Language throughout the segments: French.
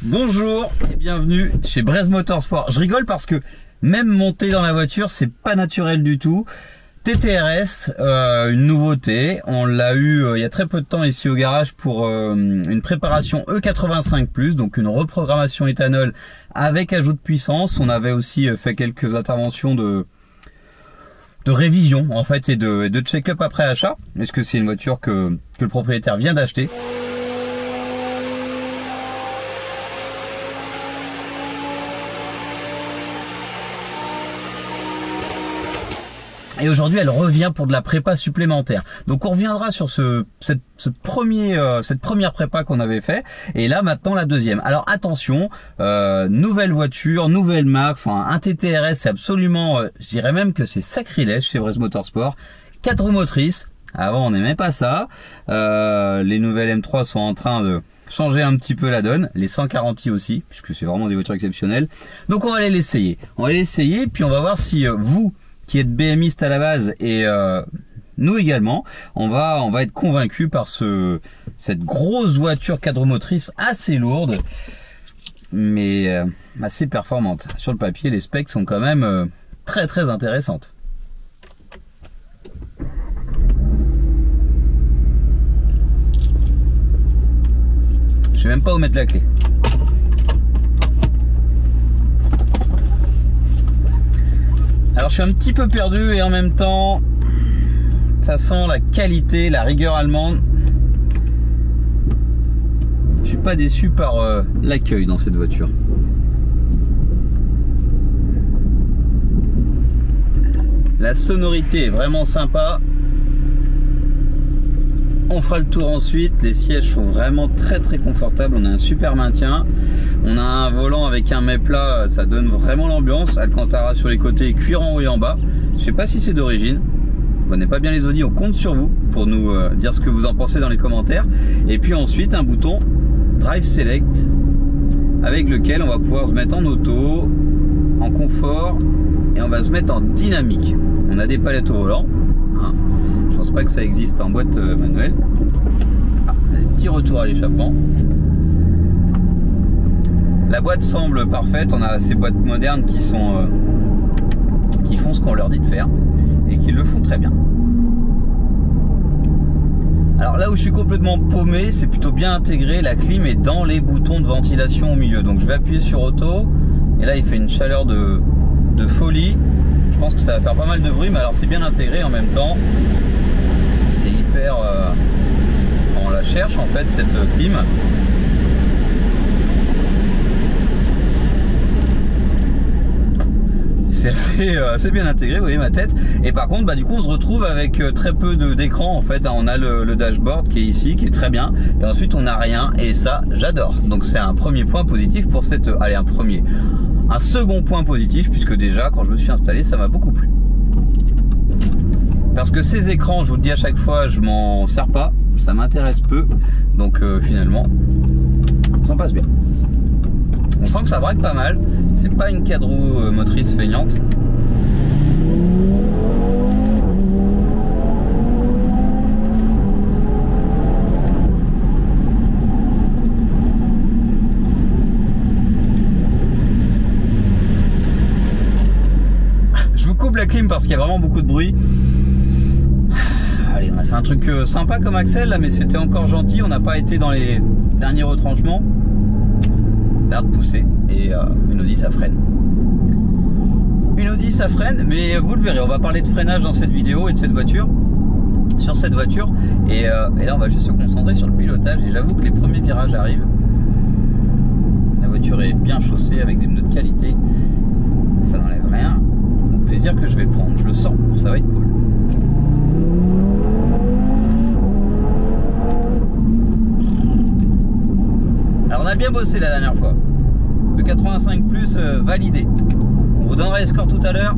Bonjour et bienvenue chez Brez Motorsport. Je rigole parce que même monter dans la voiture, c'est pas naturel du tout. TTRS, une nouveauté. On l'a eu il y a très peu de temps ici au garage pour une préparation E85+, donc une reprogrammation éthanol avec ajout de puissance. On avait aussi fait quelques interventions de révision en fait et de check-up après achat. Est-ce que c'est une voiture que le propriétaire vient d'acheter? Et aujourd'hui, elle revient pour de la prépa supplémentaire. Donc, on reviendra sur cette première prépa qu'on avait fait. Et là, maintenant, la deuxième. Alors, attention, nouvelle voiture, nouvelle marque. Enfin, un TTRS, c'est absolument, je dirais même que c'est sacrilège chez Brez Motorsport. 4 roues motrices. Avant, on n'aimait pas ça. Les nouvelles M3 sont en train de changer un petit peu la donne. Les 140i aussi, puisque c'est vraiment des voitures exceptionnelles. Donc, on va aller l'essayer. On va l'essayer, puis on va voir si vous qui êtes BMiste à la base et nous également, on va être convaincus par cette grosse voiture cadre motrice assez lourde, mais assez performante. Sur le papier, les specs sont quand même très très intéressantes. Je sais même pas où mettre la clé. Alors je suis un petit peu perdu et en même temps ça sent la qualité, la rigueur allemande. Je suis pas déçu par l'accueil dans cette voiture. La sonorité est vraiment sympa. On fera le tour ensuite. Les sièges sont vraiment très très confortables. On a un super maintien. On a un volant avec un mets plat. Ça donne vraiment l'ambiance. Alcantara sur les côtés, cuir en haut et en bas. Je sais pas si c'est d'origine. On connaît pas bien les Audi. On compte sur vous pour nous dire ce que vous en pensez dans les commentaires. Et puis ensuite un bouton Drive Select avec lequel on va pouvoir se mettre en auto, en confort et on va se mettre en dynamique. On a des palettes au volant. Hein. Je pense pas que ça existe en boîte manuelle. Ah, des petits retours à l'échappement. La boîte semble parfaite. On a ces boîtes modernes qui font ce qu'on leur dit de faire et qui le font très bien. Alors là où je suis complètement paumé, c'est plutôt bien intégré. La clim est dans les boutons de ventilation au milieu. Donc je vais appuyer sur auto et là il fait une chaleur de folie. Je pense que ça va faire pas mal de bruit, mais alors c'est bien intégré en même temps. C'est hyper... on la cherche en fait cette clim. C'est assez bien intégré, vous voyez ma tête. Et par contre, du coup, on se retrouve avec très peu d'écran en fait. On a le dashboard qui est ici, qui est très bien. Et ensuite, on n'a rien. Et ça, j'adore. Donc c'est un premier point positif pour cette... Allez, un second point positif, puisque déjà, quand je me suis installé, ça m'a beaucoup plu. Parce que ces écrans, je vous le dis à chaque fois, je m'en sers pas, ça m'intéresse peu, donc finalement, on s'en passe bien. On sent que ça braque pas mal, c'est pas une 4 roues motrice feignante. Je vous coupe la clim parce qu'il y a vraiment beaucoup de bruit. Allez, on a fait un truc sympa comme Axel là, mais c'était encore gentil. On n'a pas été dans les derniers retranchements. L'air de pousser et une Audi ça freine. Une Audi ça freine, mais vous le verrez, on va parler de freinage dans cette vidéo et de cette voiture. Sur cette voiture. Et là on va juste se concentrer sur le pilotage. Et j'avoue que les premiers virages arrivent. La voiture est bien chaussée avec des pneus de qualité. Ça n'enlève rien au plaisir que je vais prendre. Je le sens, ça va être cool. Alors on a bien bossé la dernière fois. Le 85+ validé. On vous donnera les scores tout à l'heure.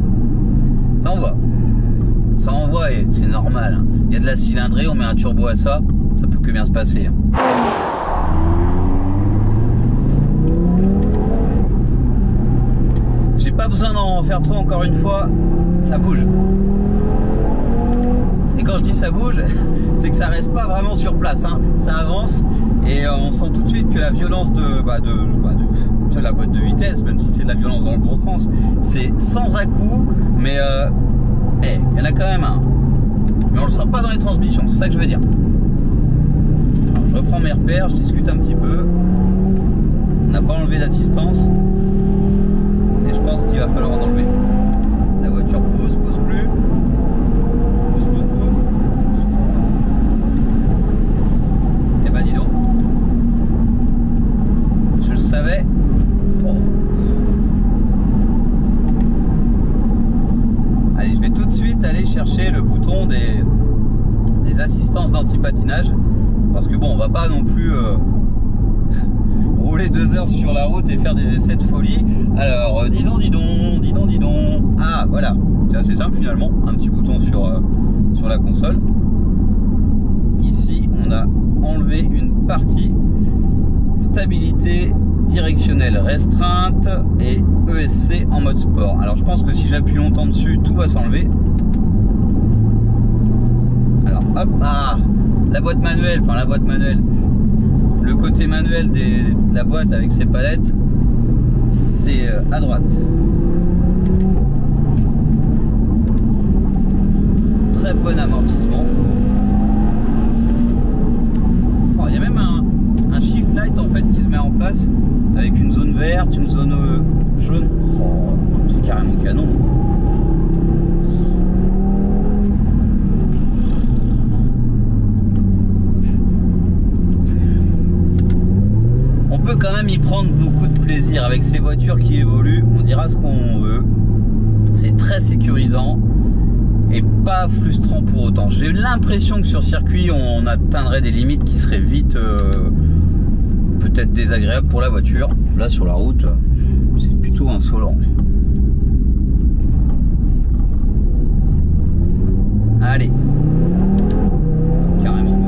Ça envoie. Ça envoie et c'est normal. Il y a de la cylindrée, on met un turbo à ça. Ça peut que bien se passer. J'ai pas besoin d'en faire trop encore une fois. Ça bouge. Et quand je dis ça bouge, c'est que ça reste pas vraiment sur place, hein. Ça avance et on sent tout de suite que la violence de la boîte de vitesse, même si c'est de la violence dans le bon sens, c'est sans à-coup, mais il y en a quand même un. Mais on le sent pas dans les transmissions, c'est ça que je veux dire. Alors je reprends mes repères, je discute un petit peu. On n'a pas enlevé d'assistance. Et je pense qu'il va falloir en enlever. La voiture pousse plus. Pousse beaucoup. Et bah dis donc. Je le savais. Oh. Allez, je vais tout de suite aller chercher le bouton des assistances d'anti-patinage. Parce que bon, on va pas non plus rouler 2 heures sur la route et faire des essais de folie. Alors, dis donc. Ah, voilà. C'est assez simple finalement. Un petit bouton sur la console. Ici, on a enlevé une partie. Stabilité directionnelle restreinte et ESC en mode sport. Alors, je pense que si j'appuie longtemps dessus, tout va s'enlever. Alors, hop, la boîte manuelle, le côté manuel de la boîte avec ses palettes, c'est à droite. Très bon amortissement. Oh, il y a même un shift light en fait qui se met en place avec une zone verte, une zone jaune. Oh, c'est carrément canon. On peut quand même y prendre beaucoup de plaisir avec ces voitures qui évoluent. On dira ce qu'on veut. C'est très sécurisant et pas frustrant pour autant. J'ai eu l'impression que sur circuit, on atteindrait des limites qui seraient vite peut-être désagréables pour la voiture. Là, sur la route, c'est plutôt insolent. Allez. Carrément.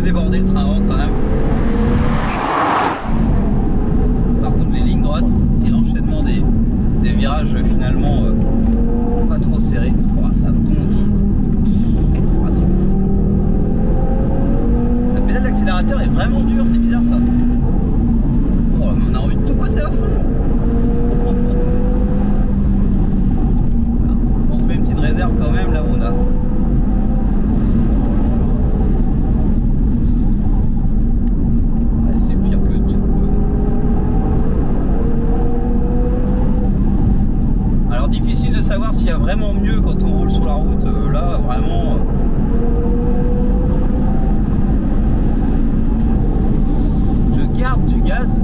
Déborder le train avant quand même. Par contre les lignes droites et l'enchaînement des virages finalement pas trop serrés. Oh, ça bondit. Oh, c'est cool. La pédale d'accélérateur est vraiment dure, c'est bizarre ça. Oh, mais on a envie de tout passer à fond. On se met une petite réserve quand même là où on a. Difficile de savoir s'il y a vraiment mieux quand on roule sur la route. Là, vraiment. Je garde du gaz,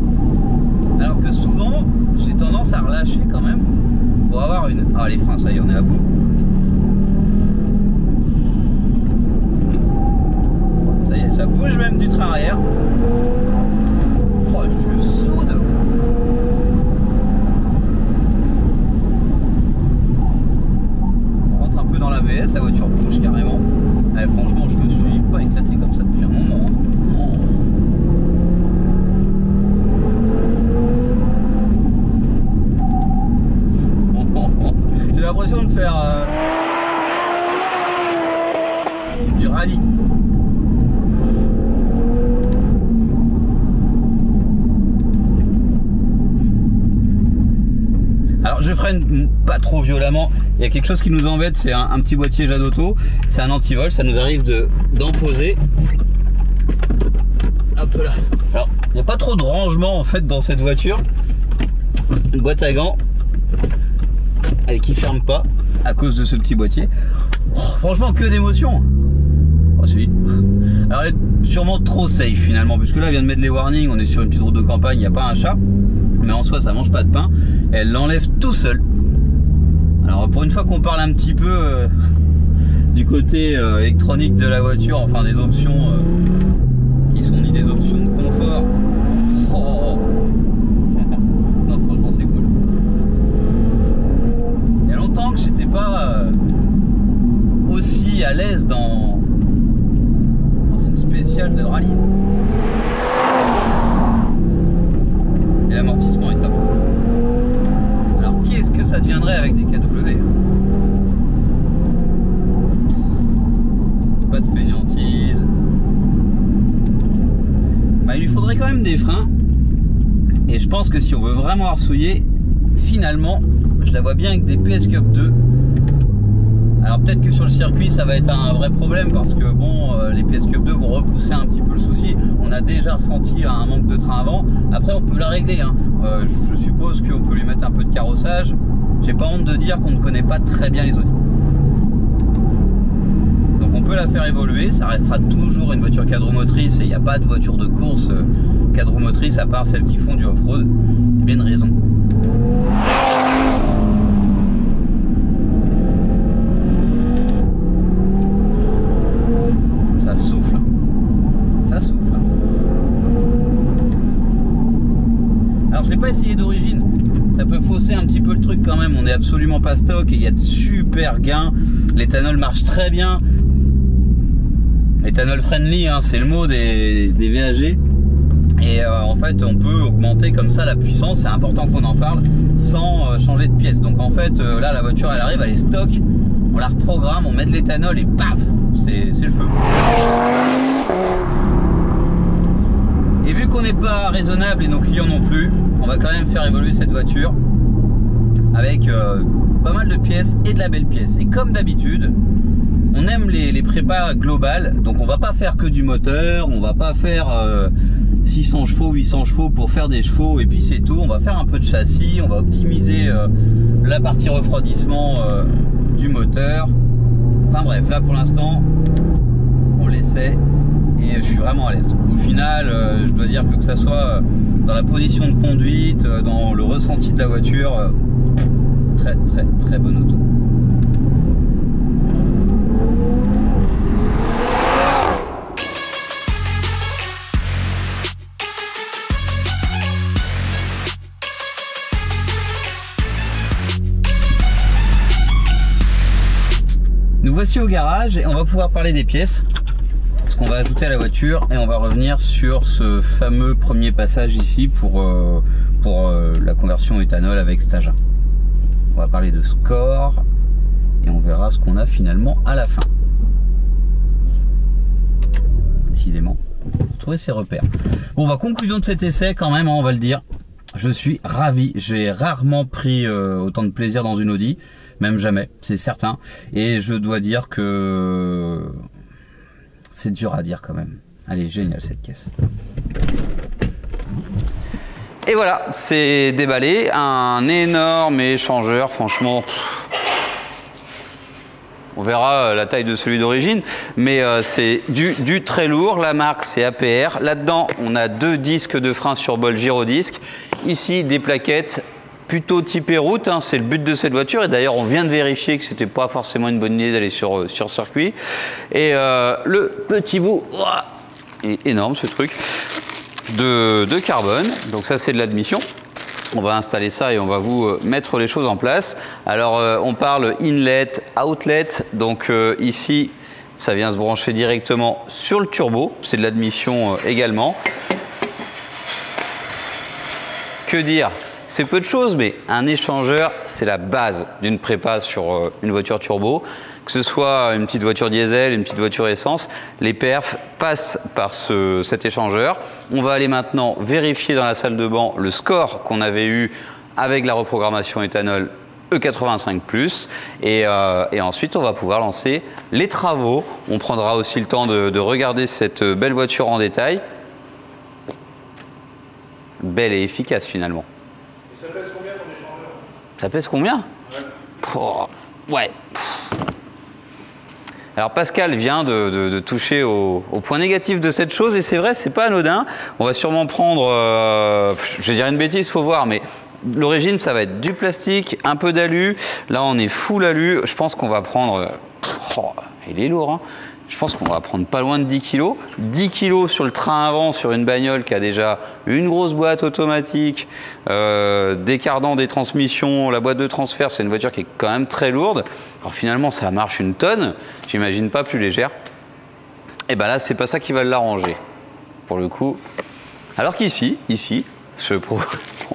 alors que souvent, j'ai tendance à relâcher quand même pour avoir une. Ah, les freins, ça y est, on est à bout. Ça y est, ça bouge même du train arrière. Oh, je soude. Dans la VS, la voiture bouge carrément. Franchement, je me suis pas éclaté comme ça depuis un moment. J'ai l'impression de faire du rallye. Alors je freine pas trop violemment. Il y a quelque chose qui nous embête, c'est un petit boîtier Jade Auto. C'est un anti-vol, ça nous arrive d'en poser. Hop là. Alors il n'y a pas trop de rangement en fait dans cette voiture. Une boîte à gants qui ferme pas à cause de ce petit boîtier. Oh, franchement que d'émotion. Oh si. Alors elle est sûrement trop safe finalement, puisque là elle vient de mettre les warnings, on est sur une petite route de campagne, il n'y a pas un chat. Mais en soi ça mange pas de pain. Elle l'enlève tout seul. Alors pour une fois qu'on parle un petit peu du côté électronique de la voiture, enfin des options qui sont ni des options de confort. Oh. Non franchement c'est cool. Il y a longtemps que j'étais pas aussi à l'aise dans une spéciale de rallye. viendrait avec des KW. Pas de fainéantise. Bah, il lui faudrait quand même des freins. Et je pense que si on veut vraiment arsouiller, finalement, je la vois bien avec des PS Cup 2. Alors peut-être que sur le circuit ça va être un vrai problème parce que bon, les PS Cup 2 vont repousser un petit peu le souci. On a déjà ressenti un manque de train avant. Après on peut la régler, hein. Je suppose qu'on peut lui mettre un peu de carrossage. J'ai pas honte de dire qu'on ne connaît pas très bien les Audi. Donc on peut la faire évoluer, ça restera toujours une voiture quadromotrice et il n'y a pas de voiture de course quadromotrice à part celles qui font du off-road. Il y a bien une raison. Ça souffle. Ça souffle. Alors je l'ai pas essayé d'origine. Ça peut fausser un petit peu le truc quand même. On n'est absolument pas stock et il y a de super gains. L'éthanol marche très bien. Éthanol friendly, hein, c'est le mot des VAG. Et en fait on peut augmenter comme ça la puissance. C'est important qu'on en parle sans changer de pièce. Donc en fait là la voiture elle arrive, elle est stock. On la reprogramme, on met de l'éthanol et paf, c'est le feu. Et vu qu'on n'est pas raisonnable et nos clients non plus, on va quand même faire évoluer cette voiture avec pas mal de pièces et de la belle pièce. Et comme d'habitude, on aime les prépas globales, donc on va pas faire que du moteur, on va pas faire 600 chevaux, 800 chevaux pour faire des chevaux et puis c'est tout. On va faire un peu de châssis, on va optimiser la partie refroidissement du moteur. Enfin bref, là pour l'instant on l'essaie et je suis vraiment à l'aise. Au final je dois dire que ça soit dans la position de conduite, dans le ressenti de la voiture, très bonne auto. Nous voici au garage et on va pouvoir parler des pièces, ce qu'on va ajouter à la voiture et on va revenir sur ce fameux premier passage ici pour la conversion éthanol avec Staja. On va parler de score et on verra ce qu'on a finalement à la fin. Décidément, trouver ses repères. Bon, bah conclusion de cet essai quand même, hein, on va le dire. Je suis ravi, j'ai rarement pris autant de plaisir dans une Audi. Même jamais, c'est certain. Et je dois dire que c'est dur à dire quand même. Allez, génial cette caisse. Et voilà, c'est déballé. Un énorme échangeur, franchement. On verra la taille de celui d'origine. Mais c'est du très lourd. La marque, c'est APR. Là-dedans, on a 2 disques de frein sur bol Girodisc. Ici, des plaquettes plutôt typé route, hein, c'est le but de cette voiture et d'ailleurs on vient de vérifier que c'était pas forcément une bonne idée d'aller sur circuit. Et le petit bout, il est énorme ce truc, de carbone, donc ça c'est de l'admission. On va installer ça et on va vous mettre les choses en place. Alors on parle inlet, outlet, donc ici ça vient se brancher directement sur le turbo, c'est de l'admission également. Que dire ? C'est peu de choses, mais un échangeur, c'est la base d'une prépa sur une voiture turbo. Que ce soit une petite voiture diesel, une petite voiture essence, les perfs passent par cet échangeur. On va aller maintenant vérifier dans la salle de banc le score qu'on avait eu avec la reprogrammation éthanol E85+. Et ensuite, on va pouvoir lancer les travaux. On prendra aussi le temps de regarder cette belle voiture en détail. Belle et efficace finalement. Ça pèse combien ton échangeur? Ça pèse combien? Ouais. Alors Pascal vient de toucher au point négatif de cette chose et c'est vrai, c'est pas anodin. On va sûrement prendre, je vais dire une bêtise, faut voir, mais l'origine ça va être du plastique, un peu d'alu. Là on est full alu. Je pense qu'on va prendre, il est lourd, hein. Je pense qu'on va prendre pas loin de 10 kg. 10 kg sur le train avant, sur une bagnole qui a déjà une grosse boîte automatique, des cardans, des transmissions, la boîte de transfert, c'est une voiture qui est quand même très lourde. Alors finalement, ça marche une tonne, j'imagine pas plus légère. Et ben là, c'est pas ça qui va l'arranger, pour le coup. Alors qu'ici,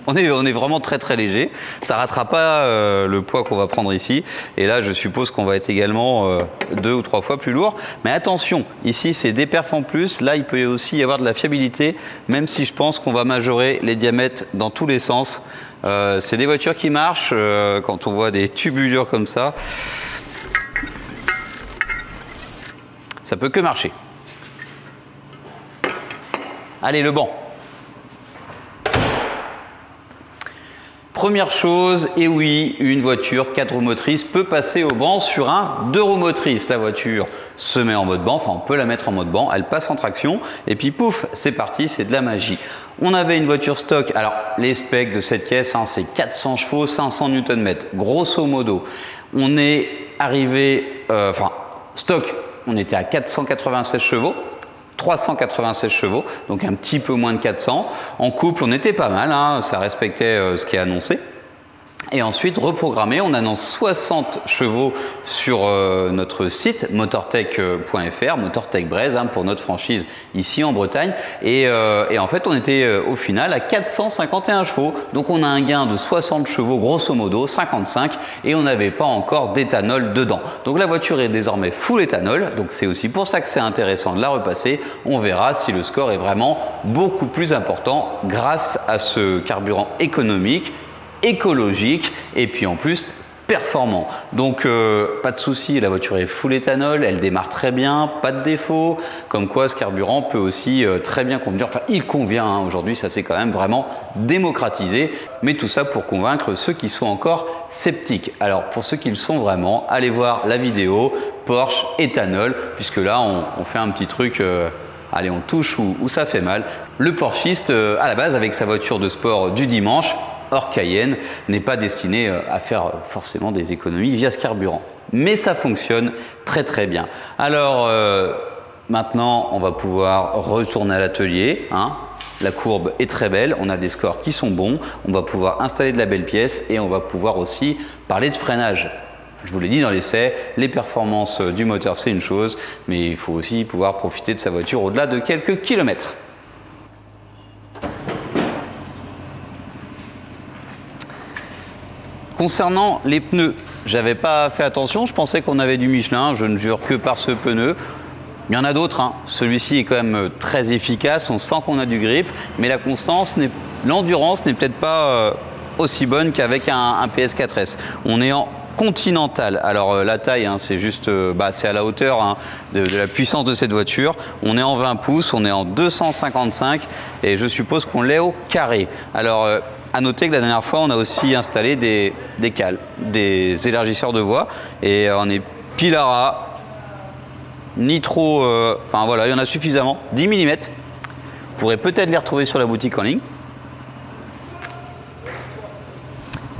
On est vraiment très très léger. Ça ne rattrape pas le poids qu'on va prendre ici. Et là, je suppose qu'on va être également 2 ou 3 fois plus lourd. Mais attention, ici, c'est des perfs en plus. Là, il peut aussi y avoir de la fiabilité, même si je pense qu'on va majorer les diamètres dans tous les sens. C'est des voitures qui marchent. Quand on voit des tubulures comme ça, ça peut que marcher. Allez, le banc. Première chose, et oui, une voiture 4 roues motrices peut passer au banc sur un 2 roues motrices. La voiture se met en mode banc, enfin on peut la mettre en mode banc, elle passe en traction et puis pouf, c'est parti, c'est de la magie. On avait une voiture stock, alors les specs de cette caisse, hein, c'est 400 chevaux, 500 Nm, grosso modo. On est arrivé, stock, on était à 496 chevaux. 396 chevaux, donc un petit peu moins de 400. En couple, on était pas mal, hein, ça respectait ce qui est annoncé. Et ensuite, reprogrammé, on annonce 60 chevaux sur notre site motortech.fr, Motortech Breizh, hein, pour notre franchise ici en Bretagne. Et en fait, on était au final à 451 chevaux. Donc on a un gain de 60 chevaux, grosso modo, 55, et on n'avait pas encore d'éthanol dedans. Donc la voiture est désormais full éthanol, donc c'est aussi pour ça que c'est intéressant de la repasser. On verra si le score est vraiment beaucoup plus important grâce à ce carburant économique, écologique et puis en plus performant. Donc pas de souci, la voiture est full éthanol, elle démarre très bien, pas de défaut, comme quoi ce carburant peut aussi très bien convenir, enfin il convient, hein, aujourd'hui ça s'est quand même vraiment démocratisé, mais tout ça pour convaincre ceux qui sont encore sceptiques. Alors pour ceux qui le sont vraiment, allez voir la vidéo Porsche éthanol, puisque là on fait un petit truc, allez on touche où ça fait mal. Le porschiste à la base avec sa voiture de sport du dimanche, hors Cayenne, n'est pas destiné à faire forcément des économies via ce carburant. Mais ça fonctionne très très bien. Alors maintenant, on va pouvoir retourner à l'atelier, hein. La courbe est très belle, on a des scores qui sont bons, on va pouvoir installer de la belle pièce et on va pouvoir aussi parler de freinage. Je vous l'ai dit dans l'essai, les performances du moteur c'est une chose, mais il faut aussi pouvoir profiter de sa voiture au-delà de quelques kilomètres. Concernant les pneus, j'avais pas fait attention, je pensais qu'on avait du Michelin, je ne jure que par ce pneu. Il y en a d'autres, hein. Celui-ci est quand même très efficace, on sent qu'on a du grip, mais la constance, l'endurance n'est peut-être pas aussi bonne qu'avec un PS4S. On est en Continental, alors la taille, hein, c'est juste, c'est à la hauteur, hein, de la puissance de cette voiture. On est en 20 pouces, on est en 255 et je suppose qu'on l'est au carré. Alors, à noter que la dernière fois, on a aussi installé des cales, des élargisseurs de voie, et on est pile à ras, ni trop, enfin voilà, il y en a suffisamment, 10 mm. Vous pourrez peut-être les retrouver sur la boutique en ligne.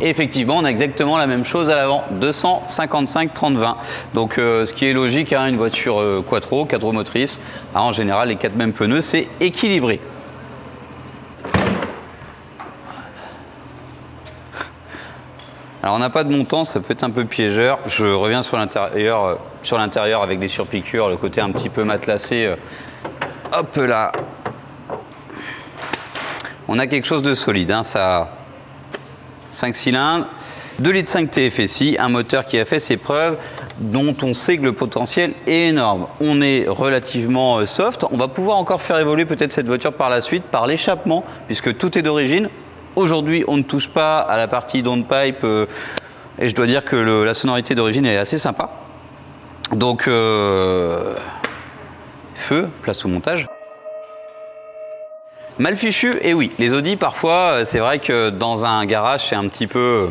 Et effectivement, on a exactement la même chose à l'avant, 255 30-20. Donc ce qui est logique, hein, une voiture quattro, 4 roues motrices, hein, en général les 4 mêmes pneus, c'est équilibré. Alors on n'a pas de montant, ça peut être un peu piégeur. Je reviens sur l'intérieur avec des surpiqûres, le côté un petit peu matelassé. Hop là. On a quelque chose de solide, hein, ça. 5 cylindres, 2,5 litres TFSI, un moteur qui a fait ses preuves, dont on sait que le potentiel est énorme. On est relativement soft. On va pouvoir encore faire évoluer peut-être cette voiture par la suite par l'échappement, puisque tout est d'origine. Aujourd'hui, on ne touche pas à la partie downpipe et je dois dire que la sonorité d'origine est assez sympa. Donc, feu, place au montage. Mal fichu, et oui, les Audi parfois, c'est vrai que dans un garage, c'est un petit peu...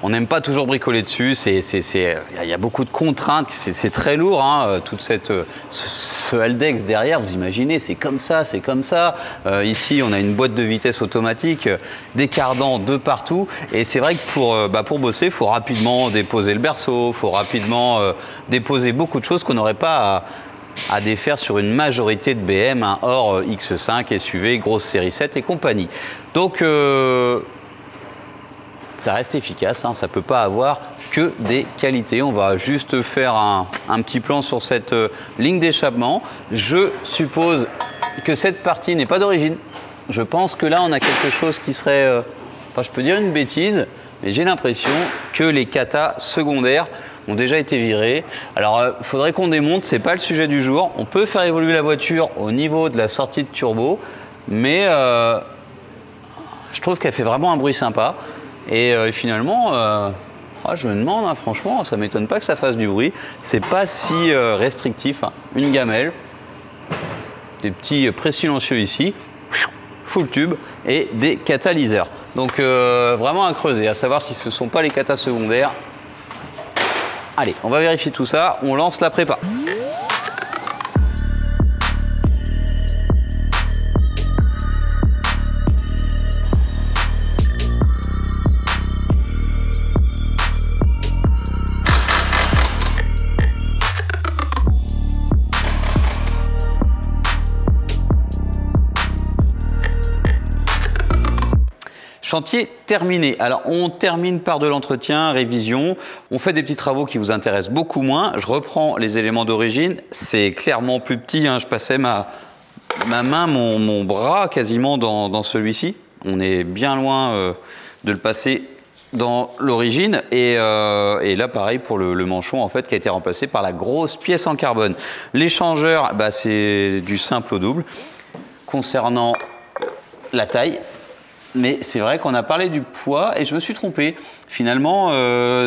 On n'aime pas toujours bricoler dessus, il y a beaucoup de contraintes, c'est très lourd, hein, toute ce Haldex derrière, vous imaginez, c'est comme ça, c'est comme ça. Ici, on a une boîte de vitesse automatique, des cardans de partout, et c'est vrai que pour bosser, il faut rapidement déposer le berceau, il faut rapidement déposer beaucoup de choses qu'on n'aurait pas à défaire sur une majorité de BM, hein, hors X5, SUV, grosse série 7 et compagnie. Donc, ça reste efficace, hein, ça ne peut pas avoir que des qualités. On va juste faire un petit plan sur cette ligne d'échappement. Je suppose que cette partie n'est pas d'origine. je pense que là, on a quelque chose qui serait... enfin, je peux dire une bêtise, mais j'ai l'impression que les katas secondaires ont déjà été virés. Alors, il faudrait qu'on démonte, c'est pas le sujet du jour. On peut faire évoluer la voiture au niveau de la sortie de turbo, mais je trouve qu'elle fait vraiment un bruit sympa. Et finalement, je me demande, hein, franchement, ça m'étonne pas que ça fasse du bruit. C'est pas si restrictif, hein. Une gamelle, des petits pré-silencieux ici, full tube et des catalyseurs. Donc vraiment à creuser, à savoir si ce ne sont pas les katas secondaires. Allez, on va vérifier tout ça, on lance la prépa. Chantier terminé. Alors on termine par de l'entretien, révision. On fait des petits travaux qui vous intéressent beaucoup moins. Je reprends les éléments d'origine. C'est clairement plus petit, hein. Je passais ma main, mon bras quasiment dans celui-ci. On est bien loin de le passer dans l'origine. Et là pareil pour le manchon en fait qui a été remplacé par la grosse pièce en carbone. L'échangeur, c'est du simple au double. Concernant la taille, mais c'est vrai qu'on a parlé du poids et je me suis trompé. Finalement,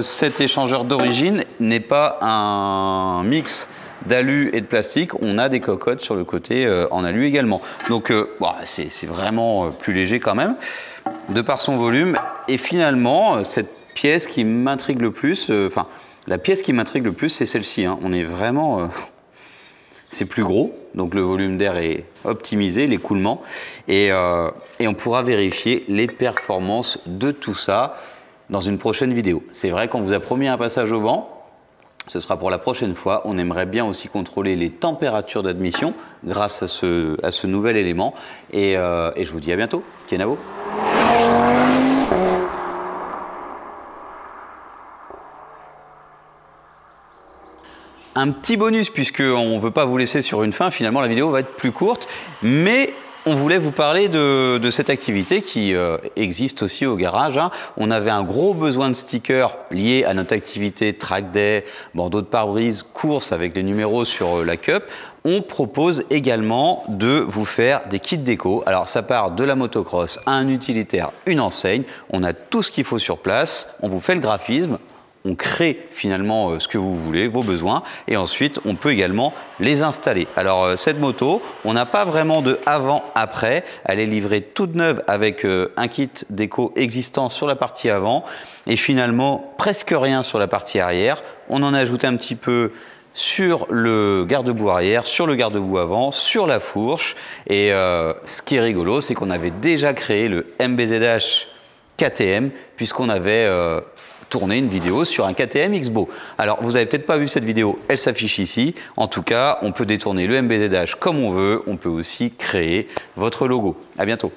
cet échangeur d'origine n'est pas un mix d'alu et de plastique. On a des cocottes sur le côté en alu également. Donc c'est vraiment plus léger quand même, de par son volume. Et finalement, cette pièce qui m'intrigue le plus, la pièce qui m'intrigue le plus, c'est celle-ci, hein. On est vraiment... c'est plus gros, donc le volume d'air est optimisé, l'écoulement, et on pourra vérifier les performances de tout ça dans une prochaine vidéo. C'est vrai qu'on vous a promis un passage au banc, ce sera pour la prochaine fois. On aimerait bien aussi contrôler les températures d'admission grâce à ce nouvel élément, et je vous dis à bientôt. Kenavo. Un petit bonus, puisqu'on ne veut pas vous laisser sur une fin, finalement la vidéo va être plus courte, mais on voulait vous parler de cette activité qui existe aussi au garage, hein. On avait un gros besoin de stickers liés à notre activité track day, bandeau de pare-brise, course avec les numéros sur la Cup. On propose également de vous faire des kits déco. Alors ça part de la motocross à un utilitaire, une enseigne. On a tout ce qu'il faut sur place, on vous fait le graphisme. On crée finalement ce que vous voulez, vos besoins, et ensuite on peut également les installer. Alors cette moto, on n'a pas vraiment de avant-après, elle est livrée toute neuve avec un kit déco existant sur la partie avant, et finalement presque rien sur la partie arrière. On en a ajouté un petit peu sur le garde-boue arrière, sur le garde-boue avant, sur la fourche, et ce qui est rigolo, c'est qu'on avait déjà créé le MBZH KTM, puisqu'on avait... tourner une vidéo sur un KTM X-Bow. Alors, vous n'avez peut-être pas vu cette vidéo, elle s'affiche ici. En tout cas, on peut détourner le MBZH comme on veut. On peut aussi créer votre logo. À bientôt.